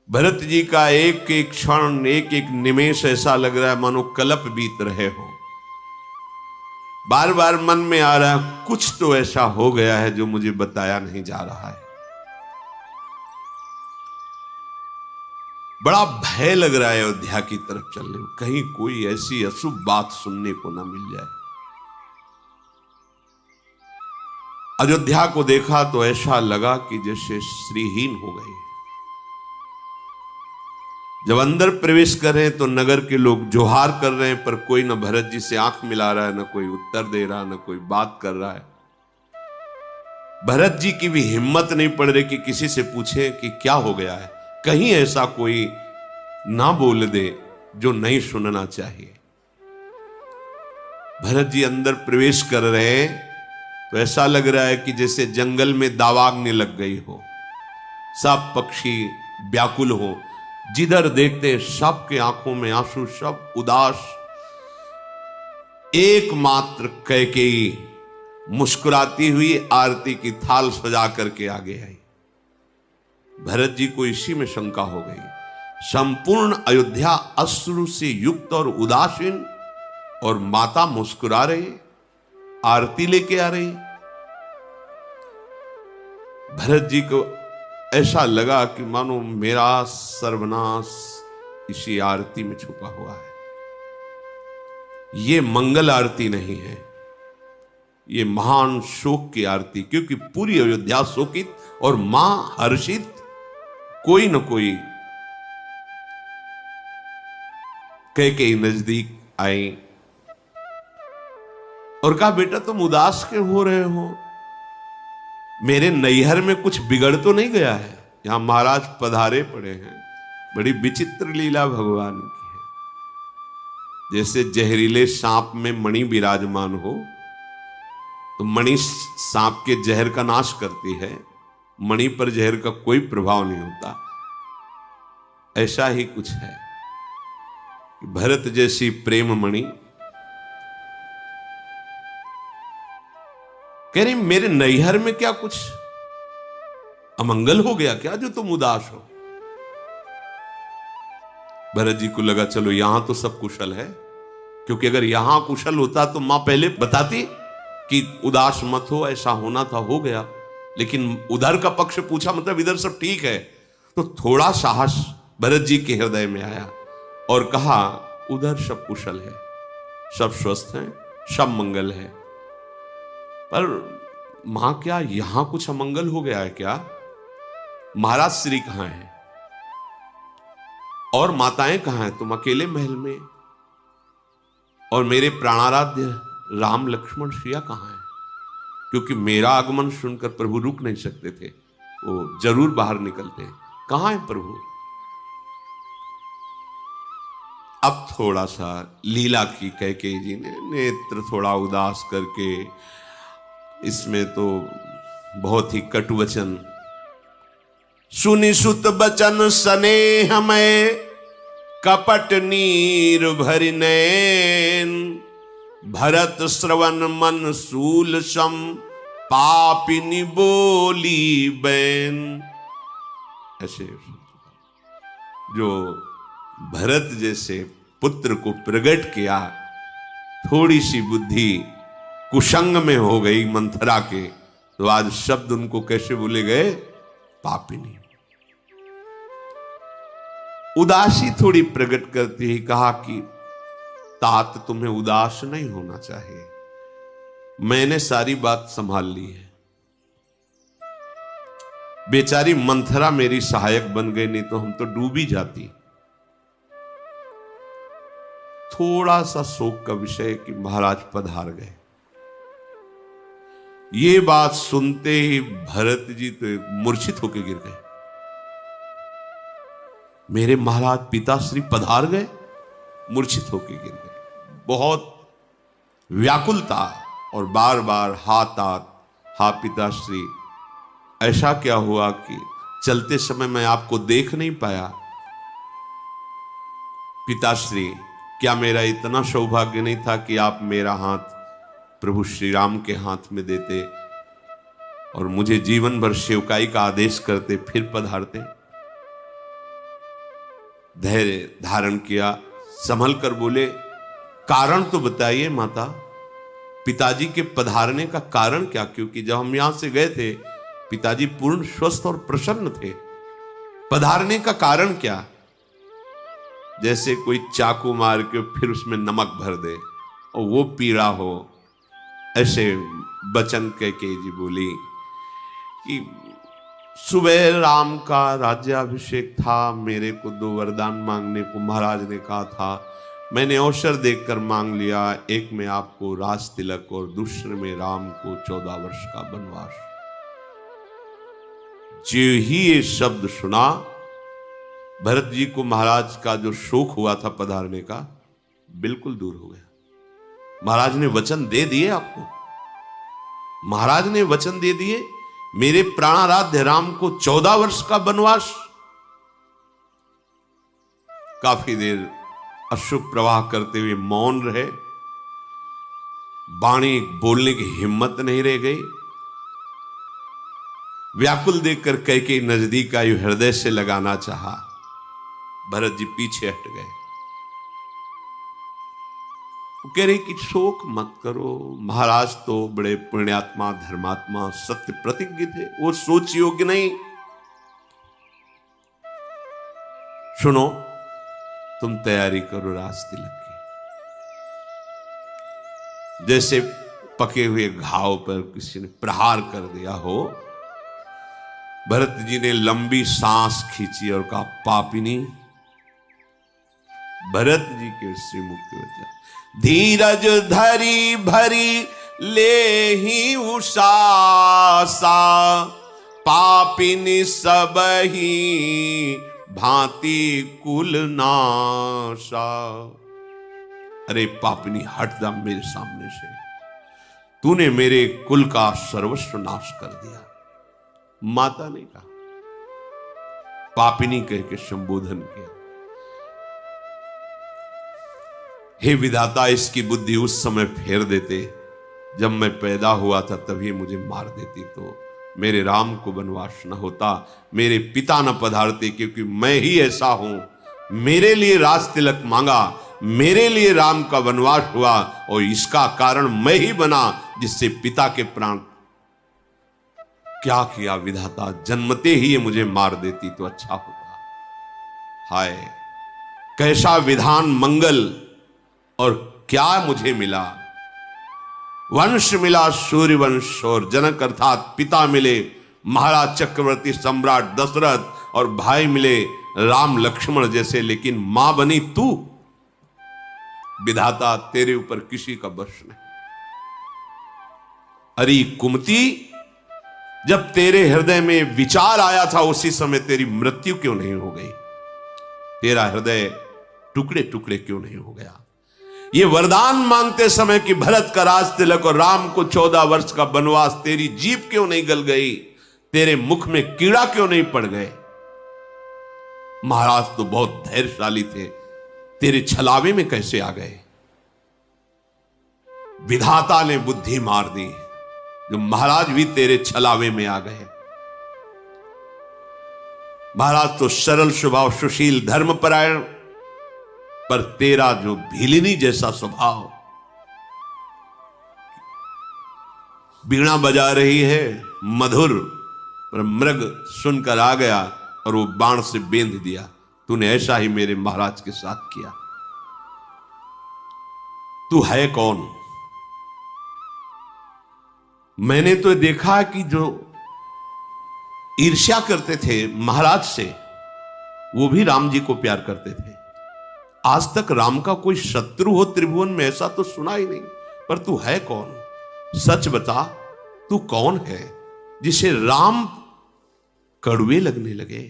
भरत जी का एक एक क्षण, एक एक निमेष ऐसा लग रहा है मानो कल्प बीत रहे हो। बार बार मन में आ रहा है कुछ तो ऐसा हो गया है जो मुझे बताया नहीं जा रहा है। बड़ा भय लग रहा है अयोध्या की तरफ चलने में, कहीं कोई ऐसी अशुभ बात सुनने को ना मिल जाए। अयोध्या को देखा तो ऐसा लगा कि जैसे श्रीहीन हो गई। जब अंदर प्रवेश कर रहे हैं तो नगर के लोग जोहार कर रहे हैं, पर कोई न भरत जी से आंख मिला रहा है, न कोई उत्तर दे रहा, न कोई बात कर रहा है। भरत जी की भी हिम्मत नहीं पड़ रही कि किसी से पूछे कि क्या हो गया है, कहीं ऐसा कोई ना बोल दे जो नहीं सुनना चाहिए। भरत जी अंदर प्रवेश कर रहे हैं तो ऐसा लग रहा है कि जैसे जंगल में दावाग्नि लग गई हो, सब पक्षी व्याकुल हो, जिधर देखते सबके आंखों में आंसू, सब उदास। एकमात्र कैकेयी मुस्कुराती हुई आरती की थाल सजा करके आगे आई। भरत जी को इसी में शंका हो गई। संपूर्ण अयोध्या अश्रु से युक्त और उदासीन, और माता मुस्कुरा रही, आरती लेके आ रही। भरत जी को ऐसा लगा कि मानो मेरा सर्वनाश इसी आरती में छुपा हुआ है। ये मंगल आरती नहीं है, ये महान शोक की आरती, क्योंकि पूरी अयोध्या शोकित और मां हर्षित। कोई न कोई कैकेयी नजदीक आई और कहा, बेटा तुम उदास क्यों हो रहे हो? मेरे नैहर में कुछ बिगड़ तो नहीं गया है? यहां महाराज पधारे पड़े हैं। बड़ी विचित्र लीला भगवान की है। जैसे जहरीले सांप में मणि विराजमान हो तो मणि सांप के जहर का नाश करती है, मणि पर जहर का कोई प्रभाव नहीं होता। ऐसा ही कुछ है। भरत जैसी प्रेम मणि कह रही, मेरे नैहर में क्या कुछ अमंगल हो गया क्या जो तुम उदास हो? भरत जी को लगा चलो यहां तो सब कुशल है, क्योंकि अगर यहां कुशल होता तो मां पहले बताती कि उदास मत हो, ऐसा होना था, हो गया। लेकिन उधर का पक्ष पूछा, मतलब इधर सब ठीक है। तो थोड़ा साहस भरत जी के हृदय में आया और कहा, उधर सब कुशल है, सब स्वस्थ हैं, सब मंगल है। पर मां क्या यहां कुछ अमंगल हो गया है क्या? महाराज श्री कहां हैं और माताएं कहां हैं? तुम अकेले महल में, और मेरे प्राणाराध्य राम लक्ष्मण सिया कहां हैं? क्योंकि मेरा आगमन सुनकर प्रभु रुक नहीं सकते थे, वो जरूर बाहर निकलते हैं। कहां है प्रभु? अब थोड़ा सा लीला की कैकेयी जी ने नेत्र थोड़ा उदास करके, इसमें तो बहुत ही कटु वचन, सुनि सुत बचन स्नेह में कपट नीर भरि नैन, भरत श्रवण मन सूल सम पापिनी बोली बैन। ऐसे जो भरत जैसे पुत्र को प्रकट किया, थोड़ी सी बुद्धि कुसंग में हो गई मंथरा के, तो आज शब्द उनको कैसे बोले गए? पापिनी। उदासी थोड़ी प्रकट करती ही कहा कि तात तुम्हें उदास नहीं होना चाहिए, मैंने सारी बात संभाल ली है। बेचारी मंथरा मेरी सहायक बन गई, नहीं तो हम तो डूब ही जाती। थोड़ा सा शोक का विषय कि महाराज पधार गए। ये बात सुनते ही भरत जी तो मूर्छित होकर गिर गए। मेरे महाराज पिताश्री पधार गए, मूर्छित होकर गिर गए। बहुत व्याकुलता और बार बार हा पिताश्री, ऐसा क्या हुआ कि चलते समय मैं आपको देख नहीं पाया? पिताश्री, क्या मेरा इतना सौभाग्य नहीं था कि आप मेरा हाथ प्रभु श्री राम के हाथ में देते और मुझे जीवन भर सेवकाई का आदेश करते, फिर पधारते? धैर्य धारण किया, संभल कर बोले, कारण तो बताइए माता, पिताजी के पधारने का कारण क्या? क्योंकि जब हम यहां से गए थे पिताजी पूर्ण स्वस्थ और प्रसन्न थे, पधारने का कारण क्या? जैसे कोई चाकू मार के फिर उसमें नमक भर दे और वो पीड़ा हो, ऐसे बचन कह के जी बोली कि सुबह राम का राज्याभिषेक था, मेरे को 2 वरदान मांगने को महाराज ने कहा था, मैंने अवसर देखकर मांग लिया। एक में आपको राज तिलक और दूसरे में राम को 14 वर्ष का वनवास। जो ही ये शब्द सुना, भरत जी को महाराज का जो शोक हुआ था पधारने का, बिल्कुल दूर हो गया। महाराज ने वचन दे दिए आपको, महाराज ने वचन दे दिए, मेरे प्राणाराध्य राम को 14 वर्ष का वनवास। काफी देर अश्रु प्रवाह करते हुए मौन रहे, वाणी बोलने की हिम्मत नहीं रह गई। व्याकुल देखकर कैकेयी नजदीक आई, हृदय से लगाना चाहा, भरत जी पीछे हट गए। वो कह रहे कि शोक मत करो, महाराज तो बड़े पुण्यात्मा धर्मात्मा सत्य प्रतिज्ञ थे, वो सोच योग्य नहीं। सुनो, तुम तैयारी करो राज तिलक की। जैसे पके हुए घाव पर किसी ने प्रहार कर दिया हो, भरत जी ने लंबी सांस खींची और कहा, पापिनी। भरत जी के श्रीमुख के वचन, धीरज धरी भरी ले ही उषासा, पापिनी सब ही भांति कुल नाशा। अरे पापिनी, हट जा मेरे सामने से, तूने मेरे कुल का सर्वस्व नाश कर दिया। माता ने कहा, पापिनी कह के संबोधन किया। हे विधाता, इसकी बुद्धि उस समय फेर देते जब मैं पैदा हुआ था, तभी मुझे मार देती तो मेरे राम को वनवास न होता, मेरे पिता न पधारते, क्योंकि मैं ही ऐसा हूं। मेरे लिए राज तिलक मांगा, मेरे लिए राम का वनवास हुआ, और इसका कारण मैं ही बना जिससे पिता के प्राण। क्या किया विधाता, जन्मते ही ये मुझे मार देती तो अच्छा होता। हाय, कैसा विधान मंगल, और क्या मुझे मिला? वंश मिला सूर्यवंश, और जनक अर्थात पिता मिले महाराज चक्रवर्ती सम्राट दशरथ, और भाई मिले राम लक्ष्मण जैसे, लेकिन मां बनी तू। विधाता, तेरे ऊपर किसी का बस नहीं। अरे कुमती, जब तेरे हृदय में विचार आया था उसी समय तेरी मृत्यु क्यों नहीं हो गई? तेरा हृदय टुकड़े टुकड़े क्यों नहीं हो गया? ये वरदान मांगते समय कि भरत का राज तिलक और राम को 14 वर्ष का वनवास, तेरी जीभ क्यों नहीं गल गई? तेरे मुख में कीड़ा क्यों नहीं पड़ गए? महाराज तो बहुत धैर्यशाली थे, तेरे छलावे में कैसे आ गए? विधाता ने बुद्धि मार दी, जो महाराज भी तेरे छलावे में आ गए। महाराज तो सरल स्वभाव, सुशील, धर्मपरायण, पर तेरा जो भीलिनी जैसा स्वभाव, बीणा बजा रही है मधुर, पर मृग सुनकर आ गया और वो बाण से बेंध दिया। तूने ऐसा ही मेरे महाराज के साथ किया। तू है कौन? मैंने तो देखा कि जो ईर्ष्या करते थे महाराज से, वो भी राम जी को प्यार करते थे। आज तक राम का कोई शत्रु हो त्रिभुवन में, ऐसा तो सुना ही नहीं। पर तू है कौन? सच बता, तू कौन है जिसे राम कड़वे लगने लगे,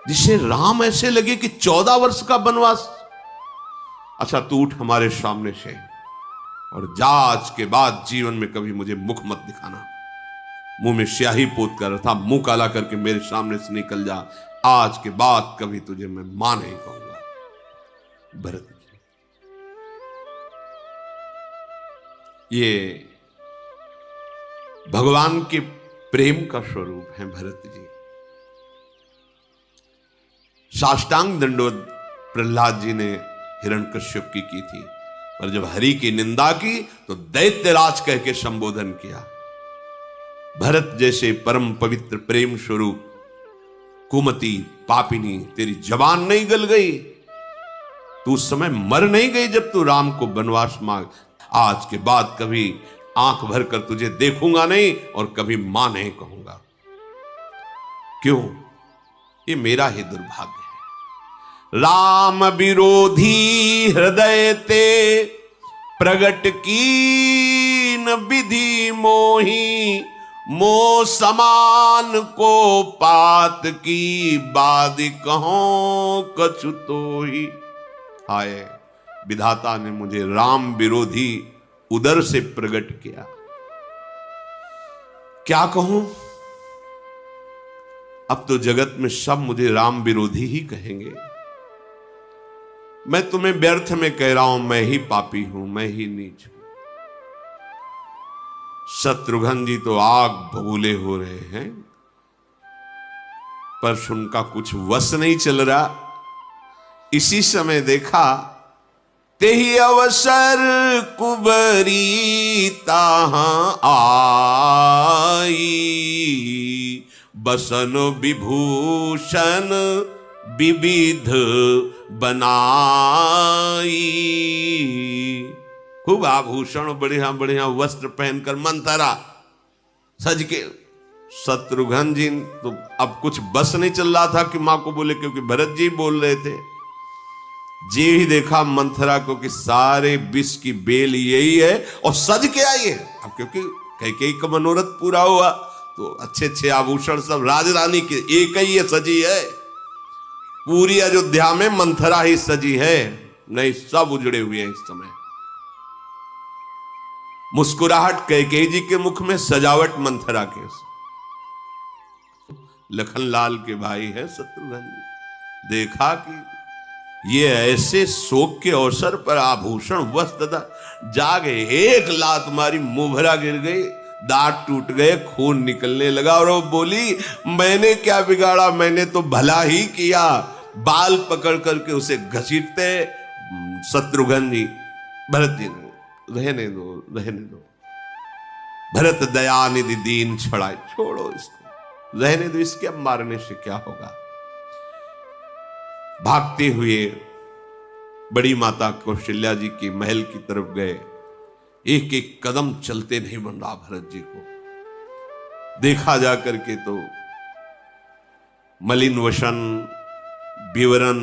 जिसे राम ऐसे लगे कि 14 वर्ष का वनवास? अच्छा, तू उठ हमारे सामने से और जा, आज के बाद जीवन में कभी मुझे मुख मत दिखाना। मुंह में स्याही पोत कर था, मुंह काला करके मेरे सामने से निकल जा। आज के बाद कभी तुझे मैं मां नहीं कहूंगा। भरत जी, ये भगवान के प्रेम का स्वरूप है। भरत जी साष्टांग दंडवत प्रहलाद जी ने हिरण्यकश्यप की थी, पर जब हरि की निंदा की तो दैत्यराज कह के संबोधन किया। भरत जैसे परम पवित्र प्रेम स्वरूप कुमति पापिनी, तेरी जबान नहीं गल गई? तू उस समय मर नहीं गई जब तू राम को वनवास मांग? आज के बाद कभी आंख भर कर तुझे देखूंगा नहीं और कभी मां नहीं कहूंगा। क्यों? ये मेरा ही दुर्भाग्य है। राम विरोधी हृदय ते प्रगट कीन विधि मोही, मोह समान को पात की बाद कहो कछु तोही। हाय, विधाता ने मुझे राम विरोधी उदर से प्रकट किया। क्या कहूं? अब तो जगत में सब मुझे राम विरोधी ही कहेंगे। मैं तुम्हें व्यर्थ में कह रहा हूं, मैं ही पापी हूं, मैं ही नीच हूं। शत्रुघ्न जी तो आग बबूले हो रहे हैं, पर उनका कुछ वश नहीं चल रहा। इसी समय देखा, तेहि अवसर कुबरी ताहां आई, बसन विभूषण विविध बनाई। खूब आभूषण, बढ़िया बढ़िया वस्त्र पहनकर मंथरा सज के। शत्रुघ्न जी तो अब कुछ बस नहीं चल रहा था कि मां को बोले, क्योंकि भरत जी बोल रहे थे। जी ही देखा मंथरा को कि सारे विष की बेल यही है और सज के आई है। अब क्योंकि कैकेयी का मनोरथ पूरा हुआ तो अच्छे अच्छे आभूषण सब राजरानी के एक ही ये सजी है। पूरी अयोध्या में मंथरा ही सजी है, नहीं सब उजड़े हुए हैं इस समय। मुस्कुराहट कैकेयी जी के मुख में, सजावट मंथरा के। लखनलाल के भाई है शत्रुघ्न जी। देखा कि ये ऐसे शोक के अवसर पर आभूषण वस्त्र जागे, एक लात मारी, मुंहभरा गिर गई, दांत टूट गए, खून निकलने लगा। और वो बोली, मैंने क्या बिगाड़ा, मैंने तो भला ही किया। बाल पकड़ करके उसे घसीटते शत्रुघ्न जी। भरत जी ने, रहने दो रहने दो। भरत दयानिधि दीन छड़ाए, छोड़ो इसको, रहने दो, इसके अब मारने से क्या होगा। भागते हुए बड़ी माता कौशल्या जी के महल की तरफ गए। एक एक कदम चलते नहीं बन रहा भरत जी को। देखा जा करके तो मलिन वसन, विवरण,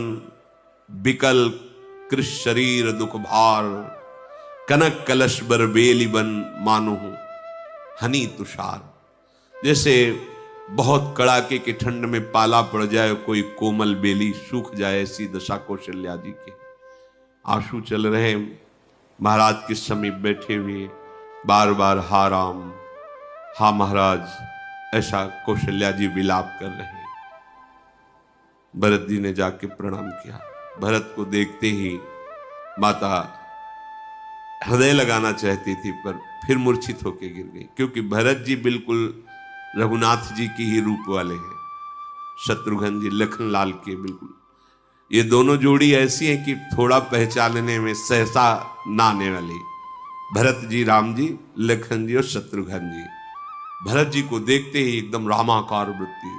विकल कृष शरीर दुख भार, कनक कलश बर बेली बन मानो हनी तुषार। जैसे बहुत कड़ाके की ठंड में पाला पड़ जाए, कोई कोमल बेली सूख जाए, ऐसी दशा कौशल्या जी की। आंसू चल रहे, महाराज के समीप बैठे हुए बार बार हा राम, हा महाराज, ऐसा कौशल्या जी विलाप कर रहे। भरत जी ने जाके प्रणाम किया। भरत को देखते ही माता हृदय लगाना चाहती थी, पर फिर मूर्छित होकर गिर गई, क्योंकि भरत जी बिल्कुल रघुनाथ जी की ही रूप वाले हैं, शत्रुघ्न जी लखनलाल के बिल्कुल। ये दोनों जोड़ी ऐसी है कि थोड़ा पहचानने में सहसा ना आने वाली। भरत जी राम जी, लखन जी और शत्रुघ्न जी। भरत जी को देखते ही एकदम रामाकार वृत्ति,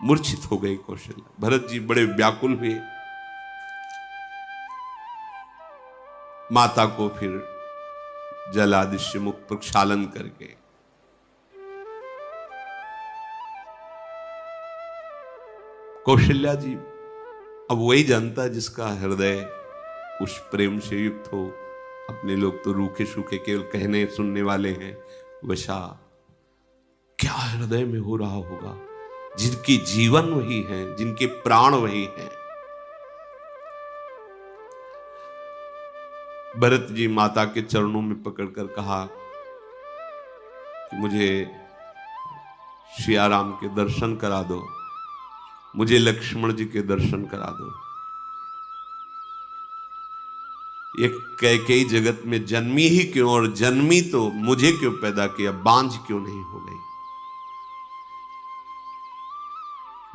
मूर्छित हो गई कौशल्या। भरत जी बड़े व्याकुल हुए। माता को फिर जल आदि से मुख प्रक्षालन करके कौशल्या जी, अब वही जानता है जिसका हृदय उस प्रेम से युक्त हो। अपने लोग तो रूखे सूखे केवल कहने सुनने वाले हैं, वैसा क्या हृदय में हो रहा होगा, जिनकी जीवन वही है, जिनके प्राण वही हैं। भरत जी माता के चरणों में पकड़कर कहा कि मुझे सियाराम के दर्शन करा दो, मुझे लक्ष्मण जी के दर्शन करा दो। ये कैकेयी जगत में जन्मी ही क्यों, और जन्मी तो मुझे क्यों पैदा किया, बांझ क्यों नहीं हो गई।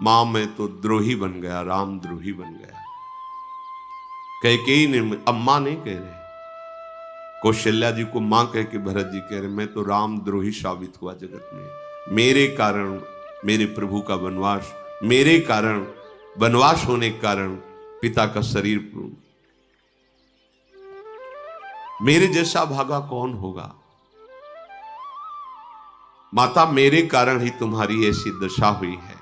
मां में तो द्रोही बन गया, राम द्रोही बन गया। कैकेयी ने, अब मां नहीं कह रहे, कौशल्या जी को मां कह के भरत जी कह रहे, मैं तो रामद्रोही साबित हुआ जगत में, मेरे कारण मेरे प्रभु का वनवास, मेरे कारण वनवास होने के कारण पिता का शरीर, मेरे जैसा भागा कौन होगा। माता मेरे कारण ही तुम्हारी ऐसी दशा हुई है,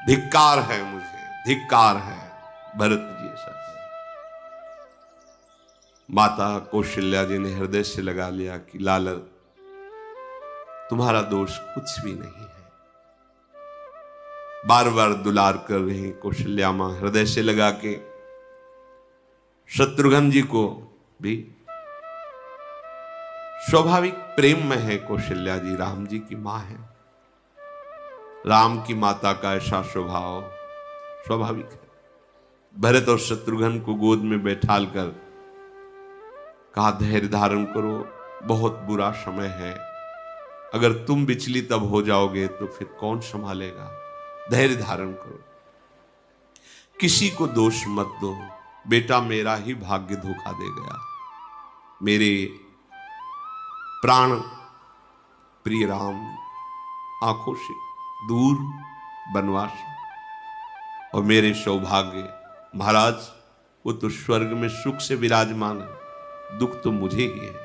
धिक्कार है मुझे, धिक्कार है। भरत जी ऐसा, माता कौशल्या जी ने हृदय से लगा लिया कि लाल तुम्हारा दोष कुछ भी नहीं है। बार बार दुलार कर रही कौशल्या मां हृदय से लगा के। शत्रुघ्न जी को भी स्वाभाविक प्रेम में है कौशल्या जी, राम जी की मां है, राम की माता का ऐसा स्वभाव स्वाभाविक है। भरत और शत्रुघ्न को गोद में बैठाल कर कहा धैर्य धारण करो, बहुत बुरा समय है, अगर तुम विचलित अब हो जाओगे तो फिर कौन संभालेगा, धैर्य धारण करो, किसी को दोष मत दो, बेटा मेरा ही भाग्य धोखा दे गया, मेरे प्राण प्रिय राम आंखों से दूर वनवास, और मेरे सौभाग्य महाराज वो तो स्वर्ग में सुख से विराजमान है, दुख तो मुझे ही है।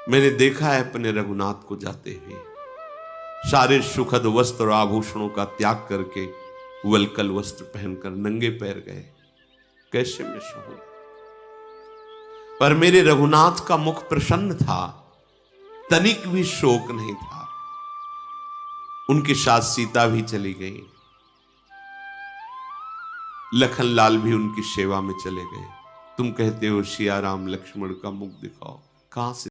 मैंने देखा है अपने रघुनाथ को जाते हुए, सारे सुखद वस्त्र और आभूषणों का त्याग करके वलकल वस्त्र पहनकर नंगे पैर गए, कैसे मैं सहूं। पर मेरे रघुनाथ का मुख प्रसन्न था, तनिक भी शोक नहीं था। उनके साथ सीता भी चली गई, लखनलाल भी उनकी सेवा में चले गए। तुम कहते हो सिया राम लक्ष्मण का मुख दिखाओ, कहां से